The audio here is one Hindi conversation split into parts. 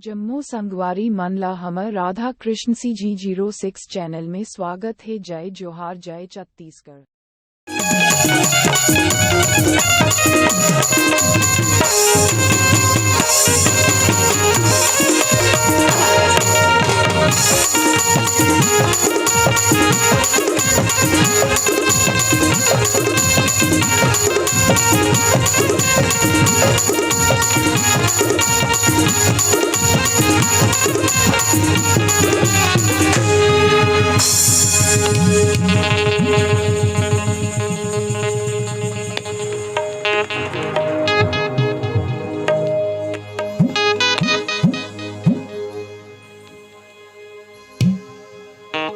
जम्मू संगवारी मनला हमर राधा कृष्ण CG06 चैनल में स्वागत है। जय जोहार, जय छत्तीसगढ़।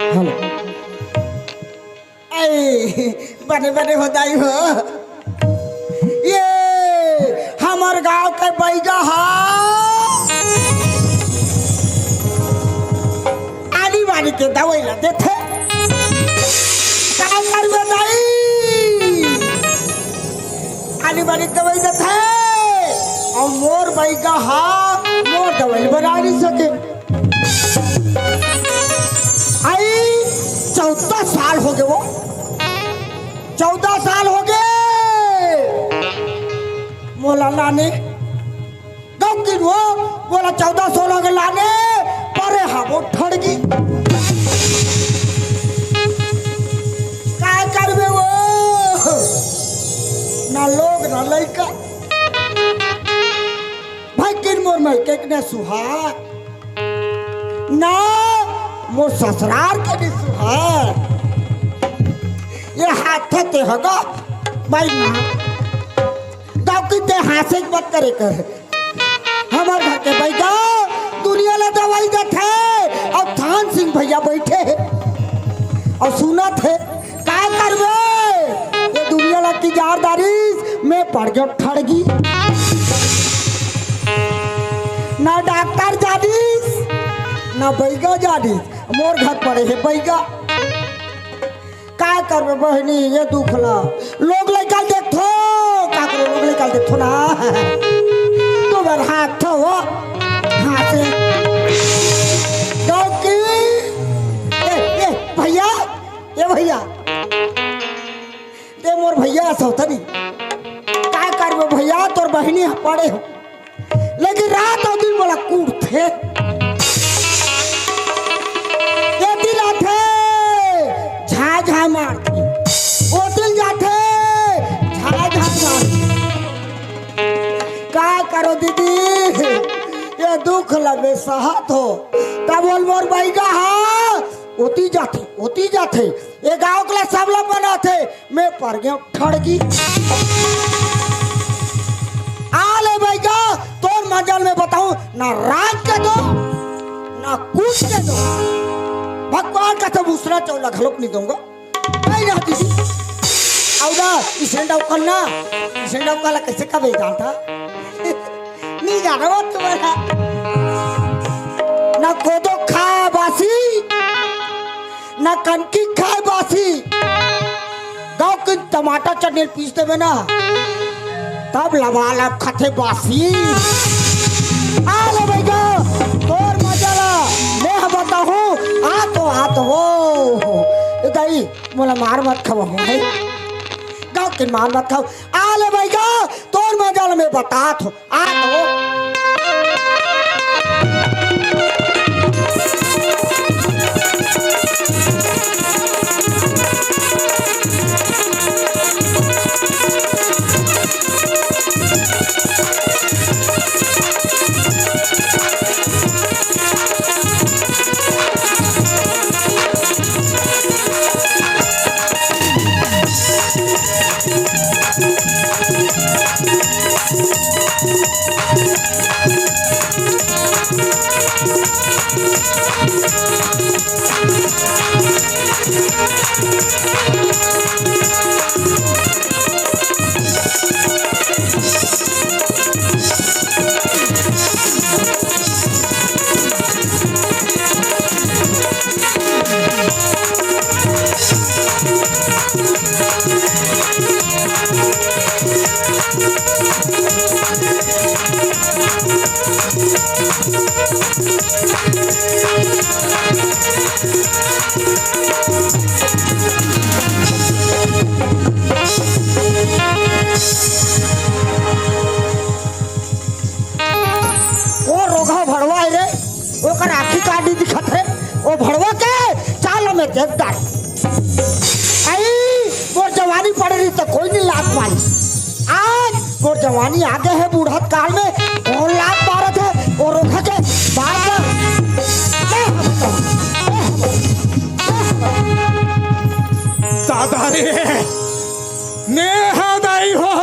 हेलो, बने बने होदाई हो। ये हमार गांव के बैगा आनी बानी के दवाई ला देते काम कर बताई आनी बानी दवाई देते और मोर बैगा मोर दवाई बना नहीं सके। आई 14 साल हो गए, वो 14 साल हो गए मोला लाने गाँव की वो बोला 14 साल हो गए लाने पर हम ठड़गी क्या करबे वो ना लोग ना लड़का भाई किन मोर में के सुहा ना मोर ससुराल के भी सुहार ये हाथ ते होगा भाई ना गाँव की ते हाथ से मत करे कर हमारे घर के भाई गाँव दुनिया ला दवाई देते और थान सिंह भैया बैठे हैं और सुना थे क्या करबे ये दुनिया ला की जारदारी में पड़ गया ठड़गी ना डॉक्टर जानिस ना बैगा जानिस मोर घर पड़े है बैगा क्या करबे बहनी ये दुख ला लोग लेकर देखो क्या करो लोग लेकर देखो ना तो बार हाथ थो हाथ से डॉकी ए भैया ये भैया ते मोर भैया सौतनी क्या करबे भैया तोर बहनी पड़े हो लेकिन रात और दिन बोला कूट थे झाझा मारती वो दिल जाते झाझा मारती क्या करो दीदी ये दुख लगे सहत हो तब बोल मोर बैगा होती जाते ये गाँव के लिए सब लोग बनाते मैं पड़ गया ठड़गी आ ले बैगा तोर मंजल में बताऊं ना रात के दो ना कुछ के दो भगवान का तो दूसरा चौला घलोक नहीं दूंगा नहीं रहती थी औदा इसेंडा करना इसेंडा वाला कैसे का बेजान था नहीं जाना वो तुम्हारा ना कोदो खाए बासी ना कनकी खाए बासी गाँव के टमाटर चटनी पीस देवे ना तब लबालब खाते बासी आ ले भैया तोर मजा ला मैं बताऊं आ तो वो दाई मोला मार मत खाओ है गाँव के मार मत खाओ आ ले भैया तोर मजा में बता तो आ तो वो रोगा भड़वा रे ओकर आखी काटी दिखत है वो भड़वा के चाल में देख डाल आई वो जवानी पड़ रही तो कोई नहीं लात मारी आज वो जवानी आगे है बूढ़त काल में और लात मारत है वो रोगा के बाद दादा रे नेहा दाई हो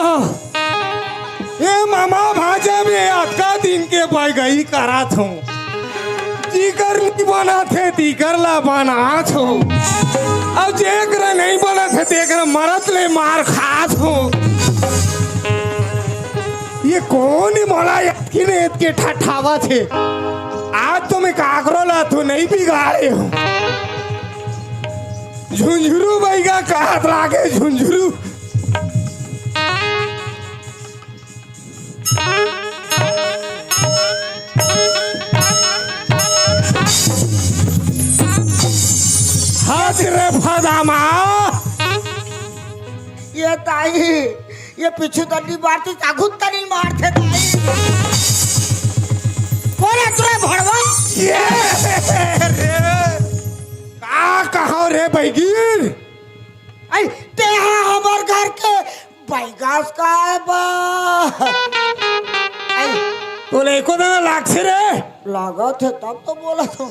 ये मामा भाजा में अक्का दिन के बैगई करात हूँ जीकर नहीं बना थे तीकर ला बना थो अब जेकर नहीं बना थे तेकर मरत ले मार खात हूँ ये कौन ही मोला किने के ठठावा थे आज तो मैं काकरो ला तो नहीं बिगाड़े हूँ झुंझुरू बैगा कहत लागे झुंझुरू हाथ रे फदामा ये ताई ये पीछे तनी मारती आगू तनी मारते ताई बोले तुरे भड़वा ये रे का कहो रे बैगीर आई तेहा हमार घर के बैगास का है बा आई तो लेको ना लाग से रे लागत है तब तो बोला तो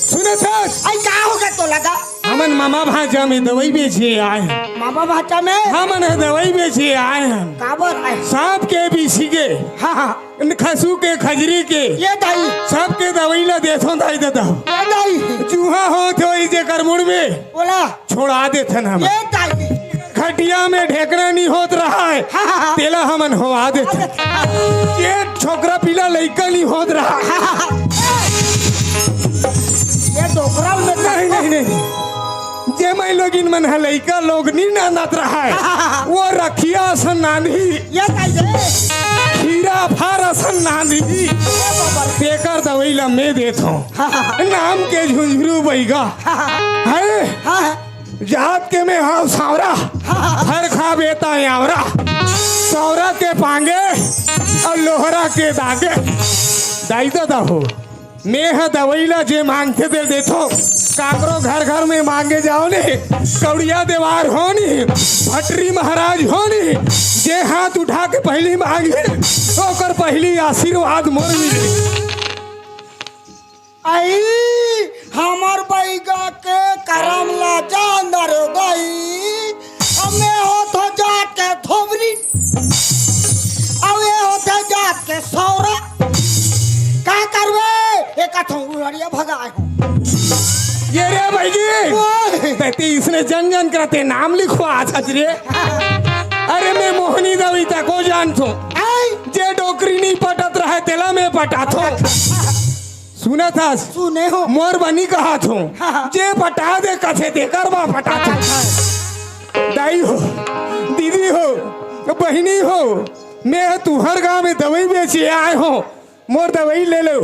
सुने था आई क्या हो गया तो लगा हमन मामा भाजा में दवाई बेचे आए हैं मामा भाचा में हमन दवाई बेचे आए हैं काबर है सांप के बीसी के हाँ हाँ खसू के खजरी के ये दाई सब के दवाई ला देथो दाई देता ये दाई चूहा हो तो इसे करमुड़ में बोला छोड़ा देथन हम ये दाई खटिया में ढेकना नहीं होत रहा है हाँ, हाँ, हाँ। तेला हमन होवा देते ये छोकरा पीला लइका नहीं होत रहा ये डोकरा में नहीं नहीं नहीं जे मैं लोग इन मन है लइका लोग नहीं नानत रहा है वो रखिया सन नानी ये दाई दे खीरा फारा सन नानी तेकर दवाई ला मैं देता हूँ नाम के झुंझुरू बैगा है हाँ जात के में हाँ सावरा हर खा बेता यावरा सौरा के पांगे और लोहरा के दागे दाई दादा हो नेह दवाईला जे मांगते दे देतो काकरो घर घर में मांगे जाओ ने कौड़िया देवार हो नी भटरी महाराज हो नी जे हाथ उठा के पहली मांगे ओकर पहली आशीर्वाद मोर मिले आई हमार बैगा के करम ला जानदार गई हमें होता जात के थोबरी अवे होता जात के सौरा का करवे एक अथो उड़िया भगाए हो ये रे भाईजी बेटी इसने जन जन करते नाम लिखो आज रे अरे मैं मोहनी दवी तक को जानतो जे डोकरी नहीं पटत रहे तेला में पटाथो सुना था सुने हो मोर बनी कहा थो जे पटा दे कथे देकर बा पटा थो दाई हो दीदी हो बहनी हो मैं तुहर गांव में दवाई बेचे आए हो मोर दवाई ले लो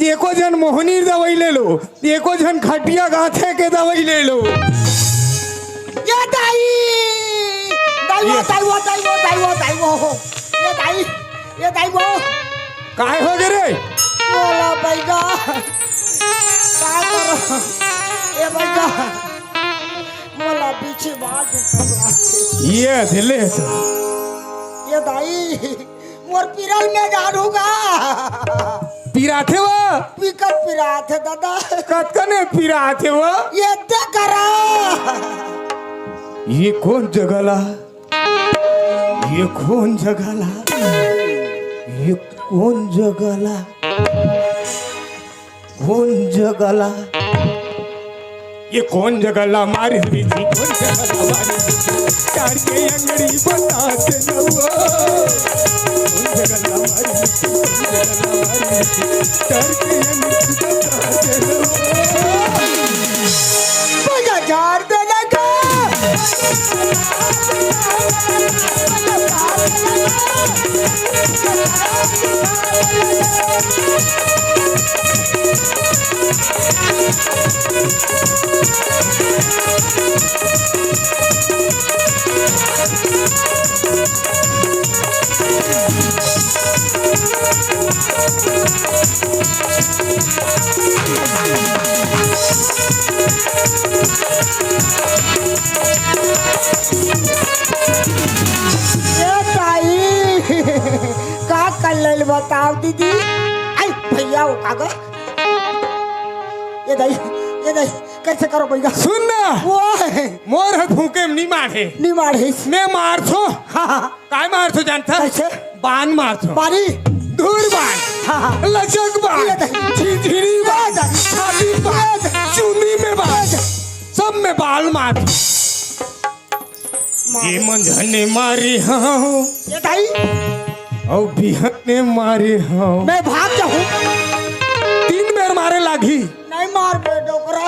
एको जन मोहनी दवाई ले लो एको जन खटिया गाथे के दवाई ले लो ये दाई दाई वो दाई वो दाई वो दाई वो दाई वो ये दाई वो काय हो गए रे बोला बैगा क्या करो ये बैगा बोला पीछे बात ये दिले तो ये दाई मोर पिरल में जाड़ूगा पिराथे वो पिकत पिराथे दादा कतकने पिराथे वो ये ते करा ये कौन जगला ये कौन जगला ये कौन जगला कौन जगला ये कौन जगला मारी हुई थी कौन जगला मारी चार के अंगड़ी बताते न वो कौन जगला मारी चार के अंगड़ी बताते न वो बजा झाड़ देने का का कर ले बताओ दीदी। आई भैया वो कागज ये दई कैसे करो भैया? सुन ना, वो मोर हाथ भूखे नहीं मारे, नहीं मारे मैं मार थो। हाँ काय मार थो जानता? कैसे? बान मार थो। बारी दूर बान, हाँ लचक बान, झिझिरी बान, छाती बान, चुनी में बान, सब में बाल मार थो। ये मंझने मारी हाँ, ये दाई और बिहने मारी हाँ। मैं भाग जाऊँ? 3 बेर मारे लागी। नहीं मार बे डोकरा।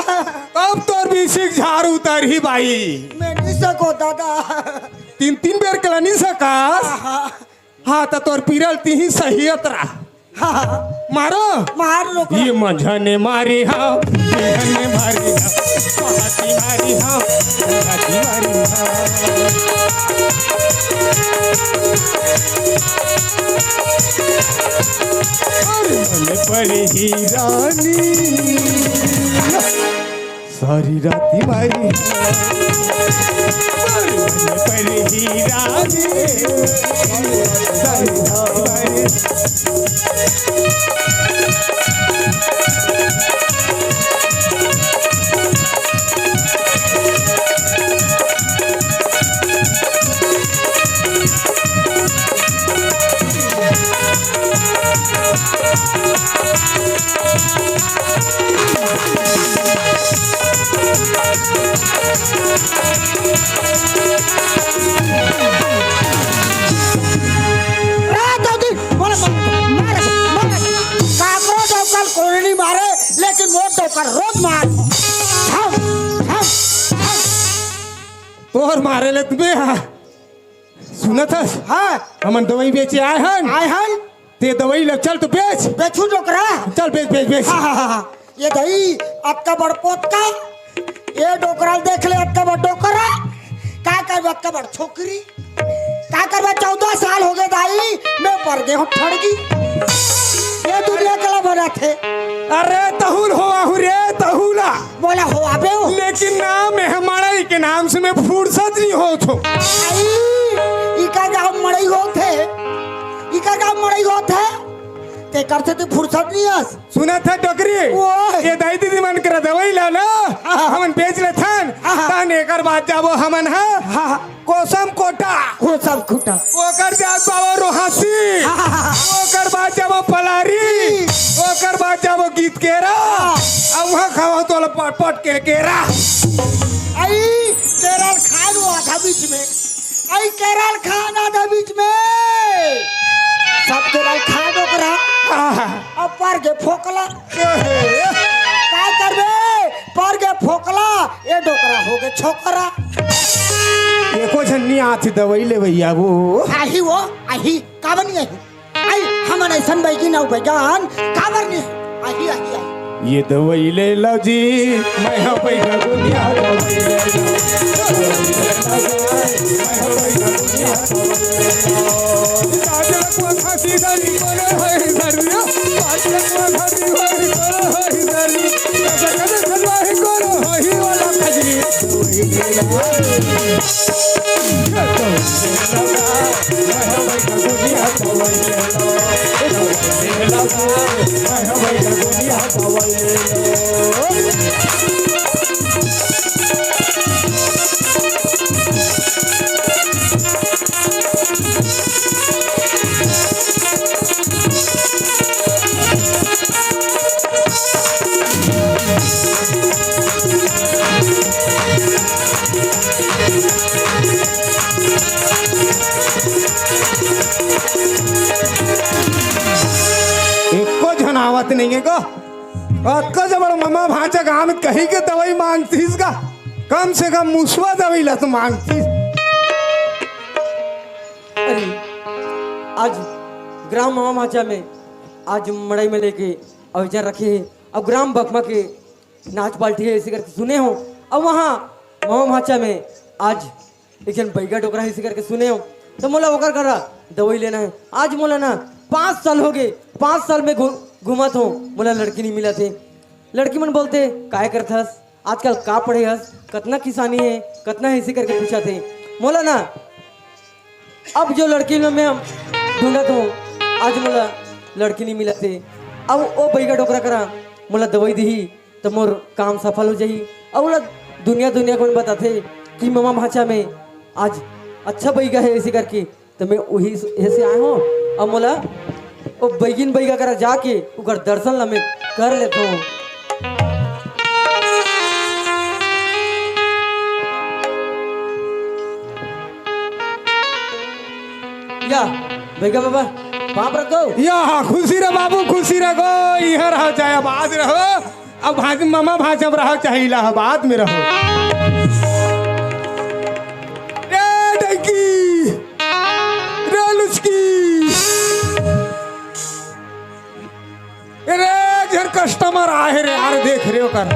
अब तोर बीसिक झाड़ उतर ही बाई। मैं नहीं सको दादा। 3 बेर कला नहीं सका। हाँ तो तोर पीरल ती ही सही अतरा। मारो मार लो ये मंझने मारी हाँ, बिहने मारी हाँ, महाती मारी हाँ, महाती मारी हाँ। और मन पर ही रानी सारी राती मारी हाँ, और मन पर ही रानी सारी राती मारी। लेकिन वो डोकर रोज मार। तोहर मारे ले तुम्हें सुना था? हाँ हमन दवाई बेचे आए हन ते दवाई लग चल तो बेच बेचू डोकरा। चल बेच बेच बेच। हाँ ये दही अक्का बड़ पोत का ये डोकरा देख ले अक्का बड़ डोकरा का कर अक्का बड़ छोकरी का कर 14 साल हो गए दाई मैं पर गए हूँ ठड़गी ये दुनिया के बना थे। अरे तहुल हो आहू रे तहुला बोला हो आबे हो लेकिन नाम है हमारा के नाम से मैं फुर्सत नहीं हो तो इका गाँव मड़ई होते इका गाँव मड़ई होते ते करते तो फुर्सत नहीं है। सुना था डोकरी ये दाई दीदी मन कर दवाई ला ना हमन बेच ले थन तन एकर बाद जाबो हमन है कोसम कोटा वो सब खुटा ओकर जात बाबा रोहासी ओकर बाद जाबो पलारी ओकर बाद जाबो गीत केरा अब वहां खावा तो पट पट के केरा आई केरल खान वो आधा बीच में आई केरल खान आधा बीच में सब केरल खान ओकरा अब पर के फोकला काय करबे पर के फोकला ये डोकरा हो गए छोकरा एको झन्नी आती दवाई ले भैया वो आही काबर नहीं आई आई हमन ऐसन बैगी ना बैगान काबर नहीं आही आही आई ये दवाई ले लो जी मैं हाँ पैसा दुनिया दवाई ले लो मैं हाँ पैसा दुनिया ताजक वो खासी दरी बोले है दरिया ताजक वो खासी दरी बोले है दरी कदे खलवा है कोरो ही वाला खजरी दवाई ले लो मैं हाँ पैसा दुनिया दवाई ले लो मैं हाँ पैसा दुनिया दवाई ले लो। एको झनावत नहीं है को अक्का जब मम्मा भांचा गांव में कहीं के दवाई मांगतीस का कम से कम मुसवा दवाई ला तो मांगती आज ग्राम मामा माचा में आज मड़ई में लेके अवजर रखे हैं। अब ग्राम बकमा के नाच पाल्टी है इसी करके सुने हो। अब वहाँ मामा माचा में आज एक जन बैगा डोकरा है इसी करके सुने हो। तो मोला वकर करा दवाई लेना है। आज मोला ना 5 साल हो गए, 5 साल में घूमत हो, मोला लड़की नहीं मिला थे। लड़की मन बोलते काय करथस, आजकल का पढ़े हस, कतना किसानी है, कतना है इसी करके पूछा थे। मोला ना अब जो लड़की में मैं ढूंढत हूँ, आज मोला लड़की नहीं मिला थे। अब वो बैगा डोकरा करा मोला दवाई दी तो मोर काम सफल हो जाही। अब मोला दुनिया को बताते कि मामा भाषा में आज अच्छा बैगा है इसी करके, तो मैं वही से आया हूँ। अब मोला वो बैगिन बैगा करा जाके उकर दर्शन ला मैं कर लेता हूँ। या बैगा बाबा बाप रखो या खुशी रहो बाबू, खुशी रहो। इधर रहो चाहे आबाद रहो, अब भाजी मामा भाजम रहो चाहे इलाहाबाद में रहो। रे डंकी, रे लुचकी, रे घर कस्टमर आए रे यार, देख रहे हो कर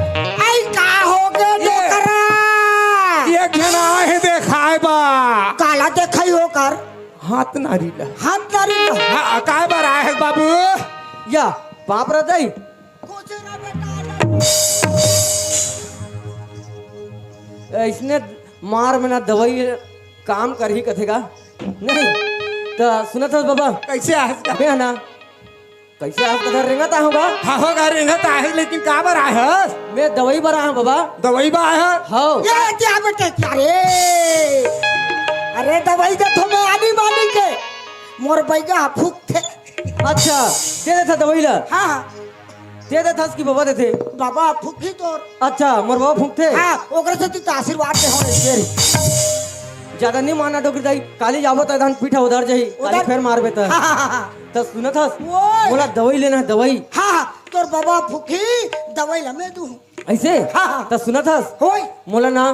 आई का हो गए डोकरा? ये घना है देखाए बा, काला देखई हो कर हाथ नारी ला, हाथ नारी हाँ काय बार आए है बाबू? या बाप रजाई कुछ ना बेटा इसने मार में ना दवाई काम कर ही कथेगा नहीं। तो सुना था बाबा कैसे आए का? बे ना कैसे आप कधर रेंगता होगा? हाँ होगा रेंगता है, लेकिन का बार आए है? मैं दवाई बरा हूँ बाबा। दवाई बा आए है? हाँ ये क्या बेटे क्या रे? अरे दवाई दे तो मैं आनी मानी के मोर बैगा फूक थे। अच्छा दे देता दवाई ला, हाँ दे देता उसकी बाबा देते। बाबा फूकी तोर। अच्छा मोर बाबा फूकते। हाँ ओकरे से तू आशीर्वाद दे हो रे। ज्यादा नहीं मारना डोकरी दाई, काली जाबो तो धान पीठा उधर जाही, काली फिर मार बेता। हाँ हाँ हाँ तो सुना था ओए। बोला दवाई लेना है दवाई हाँ हाँ तोर बाबा फूकी दवाई ला मैं दूँ। ऐसे। हाँ। तो सुना था होय मोला ना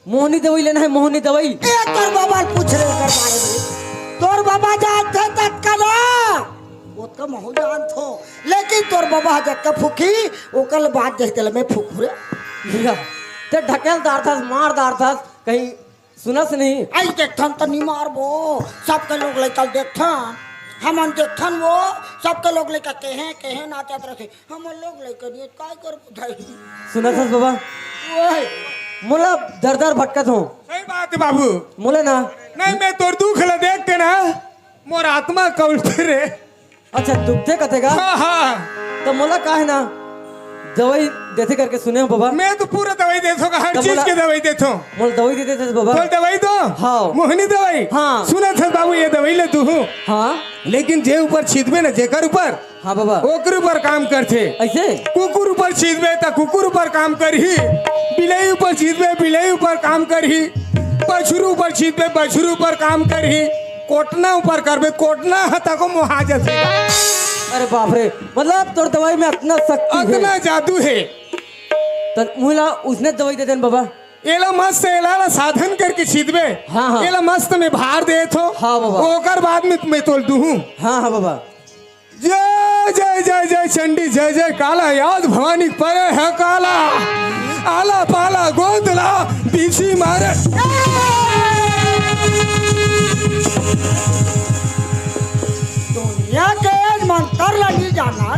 मोहनी दवाई लेना है, मोहनी दवाई। ए तोर बाबा पूछ रहे कर बारे में। तोर बाबा जानते तक कला ओतका महु जान थो, लेकिन तोर बाबा जब का फूकी ओकल बात देख दिल में फूक रे। भैया ते ढकेल दार था, मार दार था, कहीं सुना से नहीं? आई देखथन तो नहीं मारबो, सबके लोग लेकर देखथन, हमन देखथन वो सबके लोग लेकर कहे नाचत रखे, हमन लोग लेकर नहीं काय कर बुझाई। सुना था बाबा ओए मोला दर दर भटकत हूँ। सही बात है बाबू। मोला ना नहीं मैं तोर दुख ला देख के ना मोर आत्मा कौलते रे। अच्छा दुखते कथेगा? हाँ हाँ तो मोला का है ना दवाई देते करके सुने हो बाबा। मैं तो पूरा दवाई देता हूँ, हर तो चीज बोला- की दवाई देता हूँ। मोला दवाई देते थे बाबा। बोल दवाई दो। हाँ। मोहनी दवाई। हाँ। सुना था बाबू ये दवाई ले तू हूँ, हाँ लेकिन जे ऊपर छीदबे ना जेकर ऊपर हाँ बाबा ओकर ऊपर काम करथे। ऐसे। कुकुर ऊपर छीदबे तो कुकुर ऊपर काम करही, बिलाई ऊपर छीदबे बिलाई ऊपर काम करही, बछरू ऊपर छीदबे बछरू ऊपर काम करही, कोटना ऊपर करबे कोटना हता को मुहाजत है। अरे बाप रे, मतलब तोर दवाई में इतना शक्ति है। इतना जादू है। तो मुला उसने दवाई दे देन बाबा। एला मस्त एला साधन करके छीदबे। हाँ, हाँ। एला मस्त में भार देत हो। हाँ, बाबा। ओकर बाद में मैं तोल दूँ। हाँ हाँ बाबा। जय जय जय जय चंडी जय जय काला याद भवानी परे है काला, आला पाला गोंदला पीछी मारे। दुनिया के मंत्र लगी जाना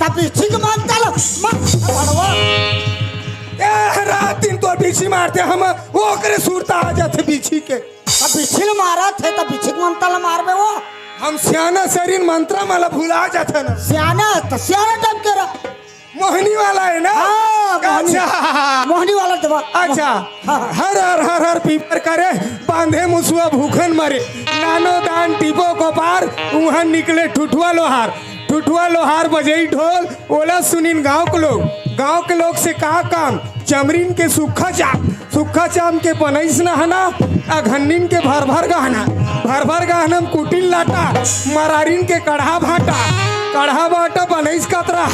तब इसी के मंत्र रात दिन तो पीछी मारते हम, वो करे सुरता आ जाते पीछी के। तब बिछिल मारा थे तब बिछिक मंत्र मारबे वो। हम सियाना शरीर मंत्र माला भुला जाते ना। सियाना तो सियाना टाइप के रहा। मोहनी वाला है ना। हाँ, मोहनी। अच्छा मोहनी वाला दवा। अच्छा हाँ। हर हर हर हर पीपर करे बांधे मुसुआ भूखन मरे, नानो दान टिपो को पार वहां निकले ठुठुआ लोहार, ठुठुआ लोहार बजई ढोल ओला सुनीन गांव के लोग से का काम, चमरीन के सूखा चाम के बनैस नहाना, अघन्नीन के भर भर गहना में कुटिल लाटा, मरारीन के कढ़ा भाटा बनैस कतरा,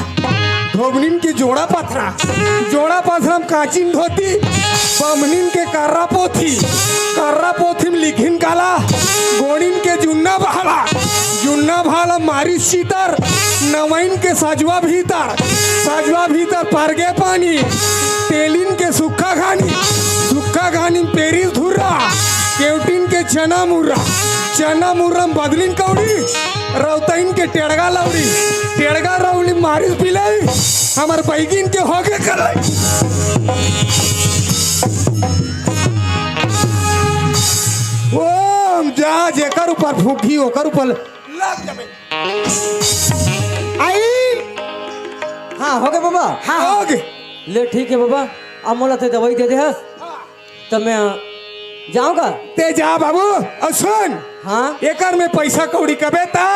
धोबनीन के जोड़ा पथरा में काचिन धोती, बमनीन के कर्रा पोथी में लिखिन काला, गोड़ीन के जुन्ना 40 सीतर नवैन के सजवा भीतर परगे पानी तेलिन के सुखा घानी पेरिस धुर्रा केवटिन के चना मुर्रा बदलिन कौड़ी रौतइन के टेड़गा रौली मारिस पिलाई हमार बैगिन के होगे कराई ओ जा जेकर ऊपर फूकी ओकर ऊपर लग जाबे आई हाँ हो गए बाबा। हाँ हो गए ले ठीक है बाबा, अब मोला ते दवाई दे दे हस तब मैं जाऊंगा। ते जा बाबू और सुन हाँ एकर में पैसा कौड़ी कबे ता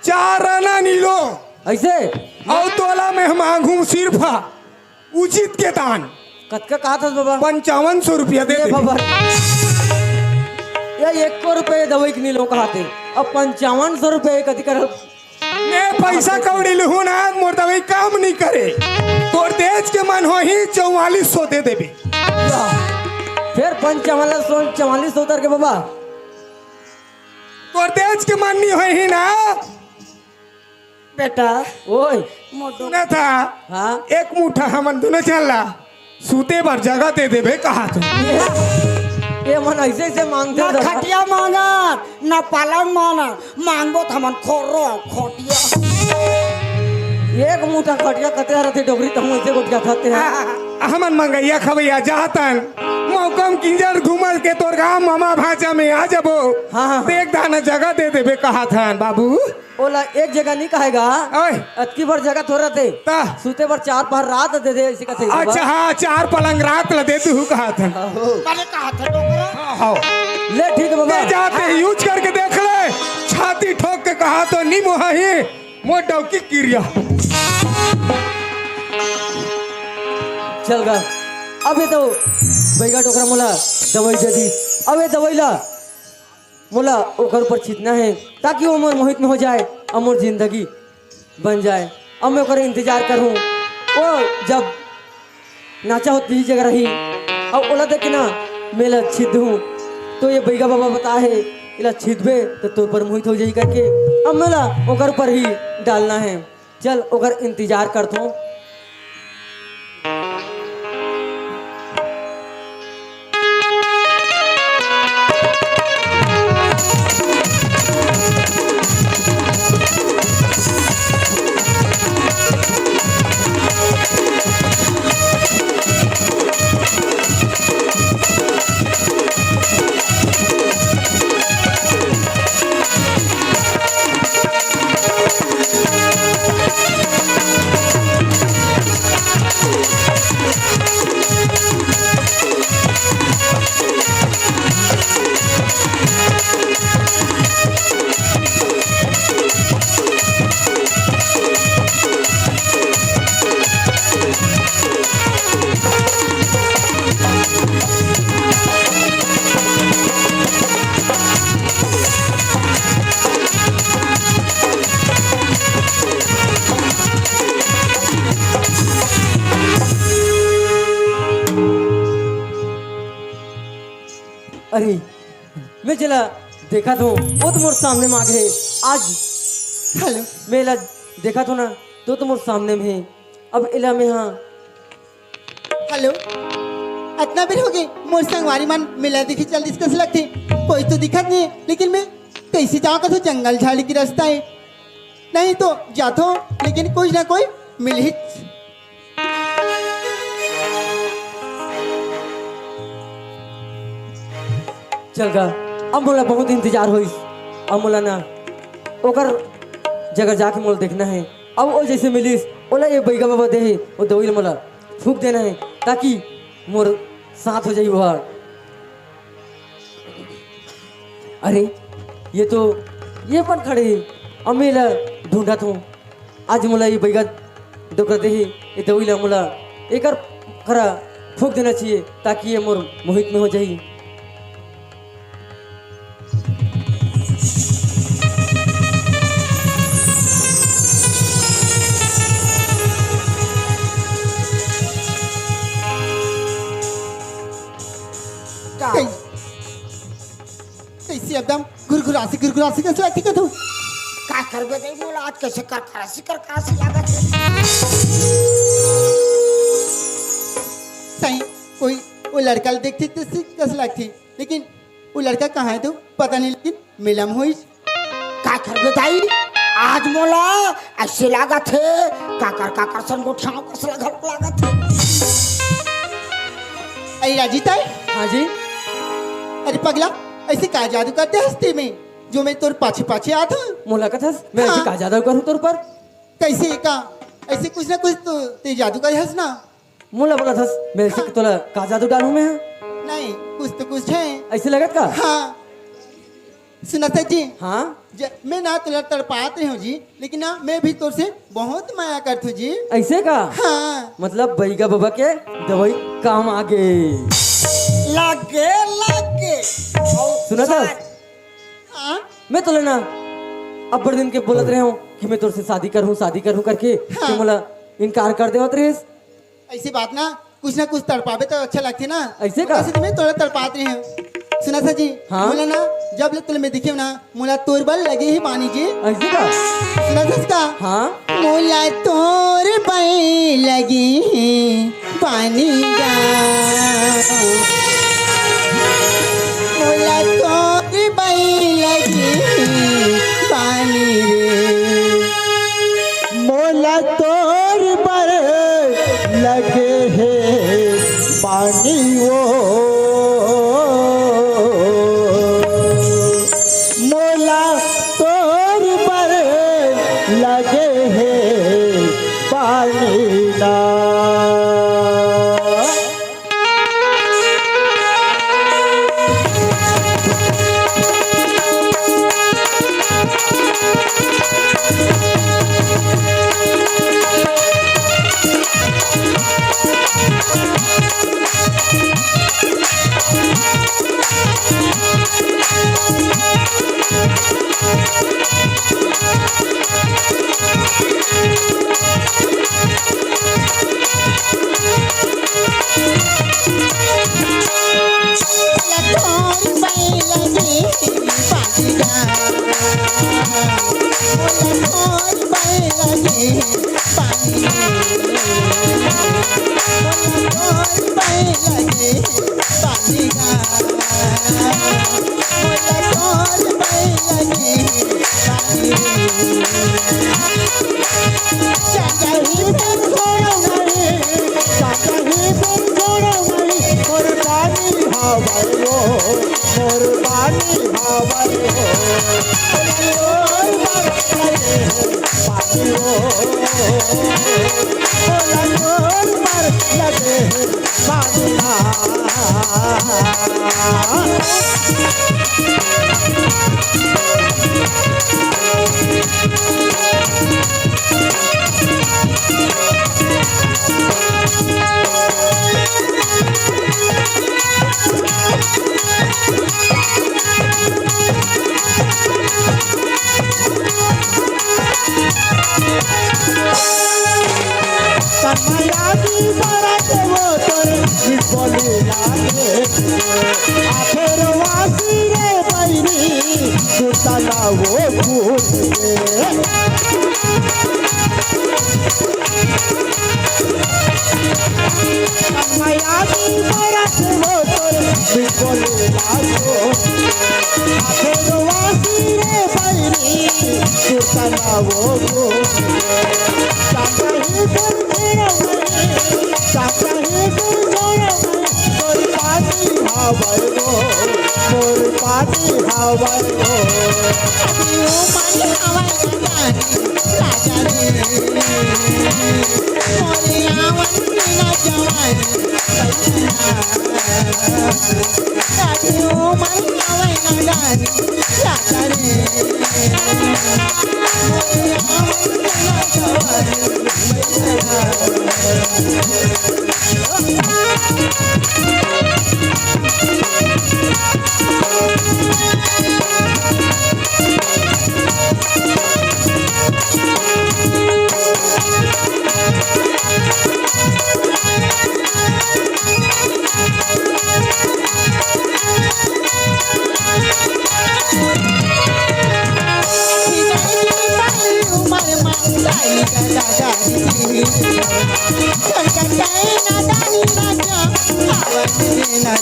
4 आना नीलो ऐसे और तोला में हम मांगू सिर्फ उचित के दान कतका कहा था बाबा? 5500 रुपया दे ये दे बाबा ये 1 रुपए दवाई के नीलो कहा थे, अब 5500 रुपए कति कर मैं पैसा कौड़ी लूँ ना मोर दवाई काम नहीं करे तोर तेज के मन हो ही 4400 दे देबे फिर 4400 उतर के बाबा तोर तेज के मन नहीं हो ही ना बेटा ओए सुना था हाँ एक मुठा हमन दोनों चलला सूते पर जगह दे देबे कहा तो ये मन ऐसे ऐसे मांगते ना हैं दादा। खटिया मांगा ना पालन मांगा मांगो तो हमन खोटिया एक मुठा खटिया कते रहते डोगरी तो हम ऐसे गोटिया खाते हैं। हमन मंगैया खबैया जातन मौकम किंजर घूमल के तोर गांव मामा भाजा में आ जबो हाँ। देख दाना जगह दे देबे कहा था बाबू ओला एक जगह नहीं कहेगा ओए अतकी बार जगह थोड़ा थे ता सूते पर 4 पहर रात दे दे ऐसे कहते हैं अच्छा हाँ 4 पलंग रात ला दे तू कहा था मैंने कहा था डोकरा हाँ ले ठीक है बाबा ले जाते यूज करके देख ले छाती ठोक के कहा तो नी मोही मो डौकी क्रिया चल गा अब ये तो बैगा टोकरा मोला दवाई दे दी, अब ये दवाई ला मोला ओकर ऊपर छीतना है ताकि वो मोर मोहित में हो जाए और मोर जिंदगी बन जाए। अब मैं ओकर इंतजार करूं वो जब नाचा होती ही जगह रही अब ओला देख के ना मेला छिद हूँ तो ये बैगा बाबा बता है इला छिदबे तो तोर पर मोहित हो जाई करके अब मेला ओकर पर ही डालना है। चल ओकर इंतजार करता हूँ। अरे मैं चला देखा तो वो तो मोर सामने में आ गए आज हेलो मेला देखा तो ना तो मोर सामने में है अब इला में हाँ हेलो इतना बेर हो गए मोर संगवारी मन मिला दिखी चल डिस्कस लगते कोई तो दिखत नहीं है, लेकिन मैं कैसे जाऊँ का तो जंगल झाड़ी की रास्ता है नहीं तो जाता हूँ लेकिन कोई ना कोई मिल ही चल गा अब मोला बहुत इंतजार होइस अब मोला ना ओकर जगह जाके मोला देखना है। अब वो जैसे मिलिस ओला ये बैगा बाबा दे वो दवाई मोला फूक देना है ताकि मोर साथ हो जाई वहाँ। अरे ये अपन खड़े अब मेला ढूंढा था आज मोला ये बैगा दोकरा दे ये दवाई ला मोला एक खरा फूक देना चाहिए ताकि ये मोर मोहित में हो जाए। कैसे एकदम गुरगुरासी कैसे लगती का तू का करबे दे मोला आज कैसे कर खरासी लागत है। सही कोई वो लड़का देखती तो कस लगती, लेकिन वो लड़का कहाँ है तो पता नहीं, लेकिन मिलम हुई। का करबे दाई आज मोला ऐसे लागत है काकर सन गोठियाओं कस लागत है। अरे राजी ताई, हाँ जी। अरे पगला ऐसे का जादू करते हंसते में जो मैं तोर पाछे पाछे आता हूँ। मुलाकात है मैं हाँ। ऐसे का ज्यादा करूँ तोर पर कैसे का ऐसे कुछ ना कुछ तो ते जादू कर हंसना। मुला बोला था मैं ऐसे तोला का जादू डालूं मैं। नहीं कुछ तो कुछ है। ऐसे लगत का। हाँ सुना था जी। हाँ मैं ना तुला तड़पात रही हूँ जी, लेकिन ना मैं भी तोर से बहुत माया करती हूँ जी। ऐसे का। हाँ मतलब बैगा बाबा के दवाई काम आ गए। लागे सुना था हाँ मैं तो लेना अब बड़े दिन के बोलत रहे हूँ कि मैं तुझसे शादी करूँ करके हाँ। तो बोला इनकार कर दे रहे। ऐसी बात ना कुछ तड़पावे तो अच्छा लगती ना। ऐसे का? तो मैं थोड़ा तड़पात रही हूँ। सुना था जी। हाँ? बोला ना जब ले तुल में दिखे ना मोला तोर बल लगे ही पानी जी। ऐसे का। सुना था इसका। हाँ मोला तोर बल लगे ही पानी जा, मोला तोर बल लगे ही पानी रे, मोला तोर पर लगे है पानी वो, मोला तोर पर लगे है पानी ना।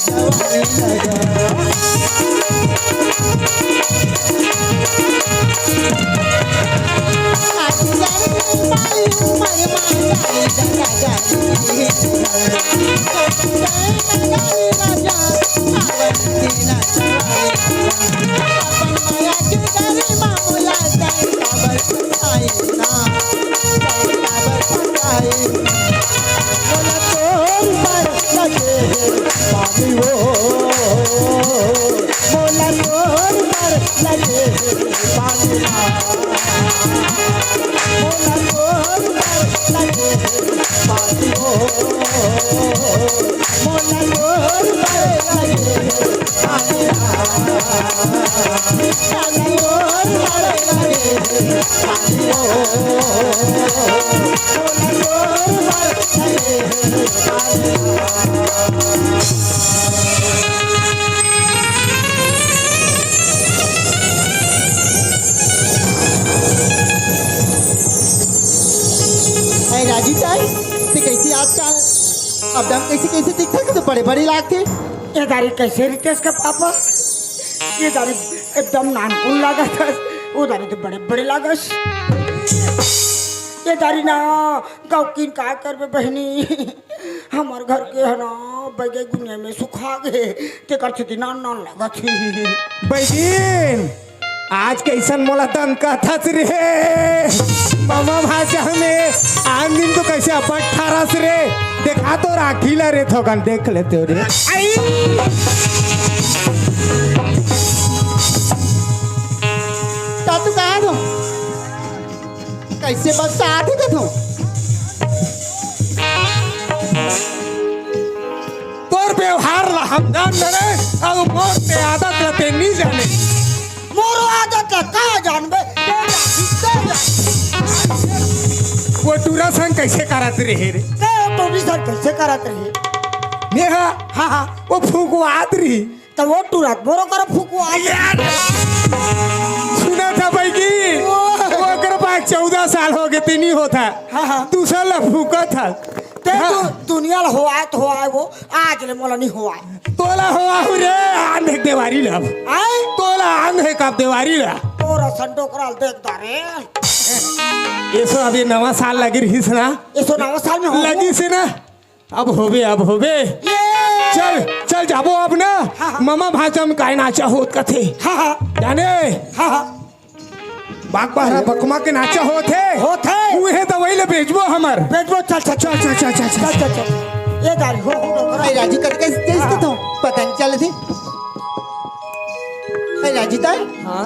जवानी लगा राजू चाय ते कैसी आजकल अब दम कैसे कैसे दिखता है तो बड़े बड़े लागते ये दारी कैसे रितेश का पापा ये दारी एकदम नानकुन लागत है वो दारी तो बड़े बड़े लागस ये दारी ना गाँव की का करबे बहनी हमार घर के है ना बगे गुनिया में सुखा गए ते कर छती नान नान लागत ही बहन आज कैसन मोला तन कथस रे मामा भाषा में आज दिन तो कैसे अपन ठारस रे देखा तो राखीला रे थोकन देख लेते हो रे आई ता तू कहाँ हो कैसे बस साथ ही कथो तोर व्यवहार ला हम जान रे और मोर ते आदत ला ते नहीं जाने मोरो आदत ला का जानबे वो टूरा संग कैसे करत रे रे तो भी सर कैसे करत रही नेहा हाँ हाँ वो फुकवात रही तो वो टूरत मोरो कर फुकू आ सुना था भाई की वो कर पास 14 साल हो गए ते नहीं होता हाँ हाँ दूसरा ला फूका था ते तू दुनिया ला हुआ तो हुआ वो आज ले मोला नहीं हुआ तोला हुआ हु रे आंध एक देवारी ला आए तोला आंध है कब देवारी ला तोरा संडो कराल देख दारे ये सो अभी नवा साल लगी रही ना ये सो नवा साल में हो लगी से ना अब होबे चल चल जाबो अब ना हाँ। मामा भाषा में काय नाचा होत कथे हाँ हाँ जाने हाँ हाँ बाग बहरा बकमा के नाचा होते होते उहे तो वही ले भेजबो हमर बेटबो चल चल चल चल चल चल चल चल चल ये दारी हो अरे राजू कर कैसे कैसे कथो पता नहीं चले थे अरे राजू ताई हाँ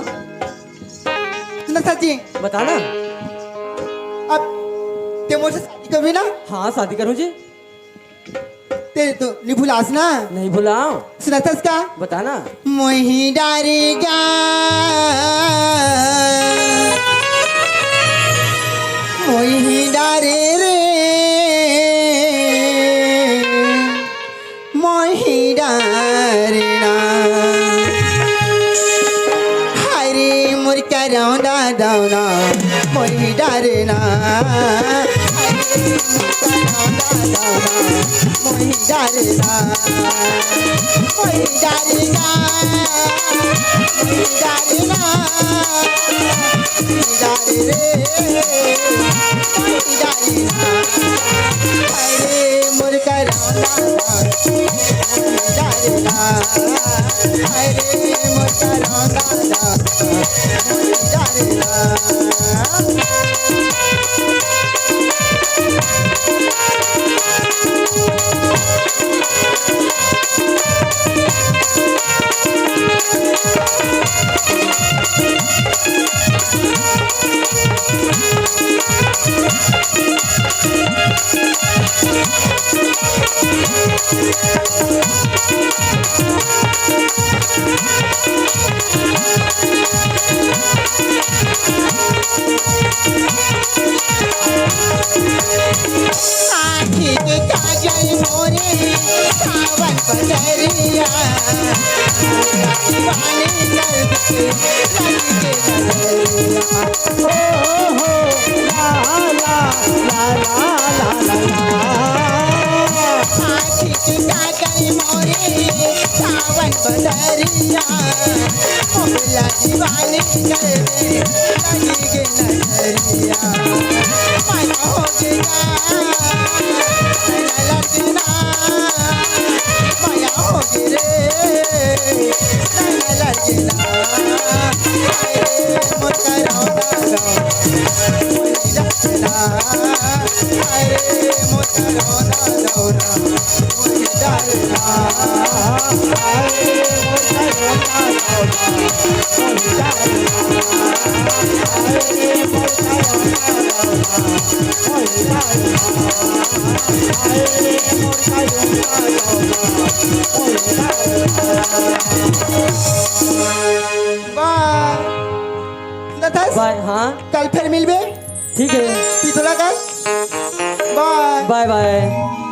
सुना सच्ची बताना अब ते मुझसे शादी कभी ना हाँ शादी करूँ जी तेरे तो नहीं भुलास ना नहीं भुलाओ सुना था इसका बताना मोही डारेगा मोही डारे रे मोही डारे ना हरे मुर्का रौना दौना मोही डारे ना मोही डारे ना मोही डारे ना मोही डारे ना मोही डारे रे मोही डारे ना हरे मुर्का रौना मोही डारे ना हरे मुर्का रौना मोही डारे ना आँखी के काजल मोरे सावन पगरिया दीवाने दर्द के रंग के नजरिया ओ हो ला ला ला ला ला ला ला आखी की काकरी मोरे सावन बदरिया मोहला दीवानी कर दे लगी के नजरिया मन हो गया नैना लगना माया हो गई रे नैना लगना मोर करोना मोरी लगना अरे मोर करोना दौरा मोरी डरना अरे मोर करोना दौरा मोरी डरना अरे मोर करोना दौरा मोरी डरना अरे मोर करोना दौरा मोरी डरना बाय नथस बाय। हाँ कल फिर मिलबे ठीक है। पिथोला का बाय बाय बाय।